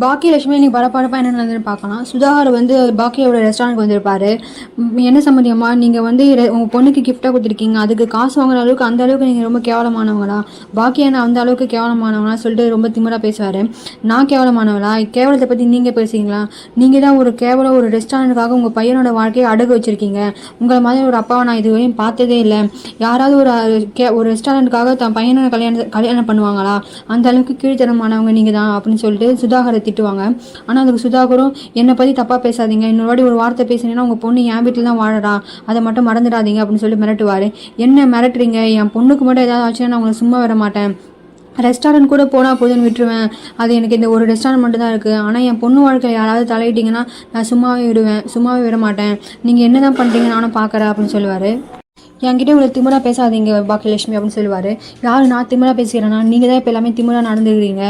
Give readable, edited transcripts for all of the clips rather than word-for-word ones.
பாக்கியலட்சுமி இன்னைக்கு பரபரப்பாக என்ன நடந்ததுன்னு பார்க்கலாம். சுதாகர் வந்து பாக்கியோட ரெஸ்டாரண்ட்க்கு வந்திருப்பாரு. என்ன சம்மந்தியம்மா, நீங்கள் வந்து உங்கள் பொண்ணுக்கு கிஃப்டாக கொடுத்துருக்கீங்க, அதுக்கு காசு வாங்குற அளவுக்கு அந்த அளவுக்கு நீங்கள் ரொம்ப கேவலமானவங்களா? பாக்கியா நான் அந்த அளவுக்கு கேவலமானவங்களா சொல்லிட்டு ரொம்ப திமிரா பேசுவார். நான் கேவலமானவளா? கேவலத்தை பற்றி நீங்கள் பேசுறீங்களா? நீங்கள் தான் ஒரு ரெஸ்டாரண்ட்டுக்காக உங்கள் பையனோட வாழ்க்கையை அடகு வச்சுருக்கீங்க. உங்களை மாதிரி ஒரு அப்பாவை நான் இதுவரையும் பார்த்ததே இல்லை. யாராவது ஒரு ரெஸ்டாரண்ட்டுக்காக தன் பையனோட கல்யாணம் பண்ணுவாங்களா? அந்த அளவுக்கு கீழ்த்தனமானவங்க நீங்கள் தான் அப்படின்னு சொல்லிட்டு சுதாகரை திட்டுவாங்க. ஆனால் அதுக்கு சுதாகரும் என்னை பற்றி தப்பாக பேசாதீங்க, இன்னொரு வாட்டி ஒரு வார்த்தை பேசுனீங்கன்னா உங்கள் பொண்ணு என் வீட்டில் தான் வாழறா, அதை மட்டும் மறந்துடாதீங்க அப்படின்னு சொல்லி மிரட்டுவார். என்ன மிரட்டுறீங்க? என் பொண்ணுக்கு மட்டும் ஏதாவது ஆச்சுன்னா நான் உங்களை சும்மா விட மாட்டேன். ரெஸ்டாரண்ட் கூட போனால் போதுன்னு விட்டுருவேன். அது எனக்கு இந்த ஒரு ரெஸ்டாரண்ட் மட்டும் தான் இருக்குது. ஆனால் என் பொண்ணு வாழ்க்கையில் யாராவது தலையிட்டிங்கன்னா நான் சும்மாவே விட மாட்டேன். நீங்கள் என்ன தான் பண்ணுறீங்க நானும் பார்க்குறேன் அப்படின்னு சொல்லுவார். என்கிட்ட இவ்வளோ திமிரா பேசாதீங்க பாக்கியலட்சுமி அப்படின்னு சொல்லுவார். யார் நான் திமிரா பேசுகிறேன்னா? நீங்கள் தான் இப்போ எல்லாமே திமிரா நடந்துக்கிறீங்க.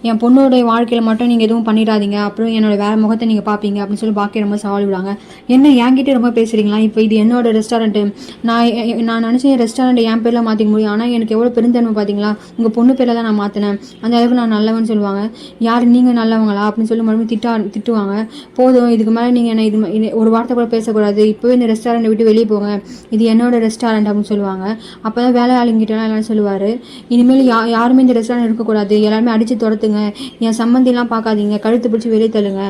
என் பொண்ணோடைய வாழ்க்கையில் மட்டும் நீங்கள் எதுவும் பண்ணிடாதீங்க, அப்புறம் என்னோட வேறு முகத்தை நீங்கள் பார்ப்பீங்க அப்படின்னு சொல்லி பாக்கிய ரொம்ப சவால் விடுவாங்க. என்ன என்கிட்ட ரொம்ப பேசுகிறீங்களா? இப்போ இது என்னோட ரெஸ்டாரண்ட்டு. நான் நினச்சேன் என் ரெஸ்டாரண்ட்டை என் பேரில் மாற்றிக்க முடியும். ஆனால் எனக்கு எவ்வளோ பெருந்தன்மை பார்த்தீங்களா? உங்கள் பொண்ணு பேரில் தான் நான் மாற்றினேன். அந்த அளவுக்கு நான் நல்லவன்னு சொல்லுவாங்க. யார் நீங்கள் நல்லவங்களா அப்படின்னு சொல்லி மறுபடியும் திட்டுவாங்க. போதும், இதுக்கு மேலே நீங்கள் என்ன இது ஒரு வார்த்தை கூட பேசக்கூடாது. இப்போவே இந்த ரெஸ்டாரண்ட்டை விட்டு வெளியே போங்க, இது என்னோட ரெஸ்டாரண்ட் அப்படின்னு சொல்லுவாங்க. அப்போ தான் வேலையாளுங்கிட்டலாம் எல்லாம் சொல்லுவார், இனிமேல் யாருமே இந்த ரெஸ்டாரண்ட் இருக்கக்கூடாது, எல்லாருமே அடித்து துரத்துங்க, என் சம்மந்திலாம் பார்க்காதீங்க, கழுத்து பிடிச்சி வெளியே தள்ளுங்க.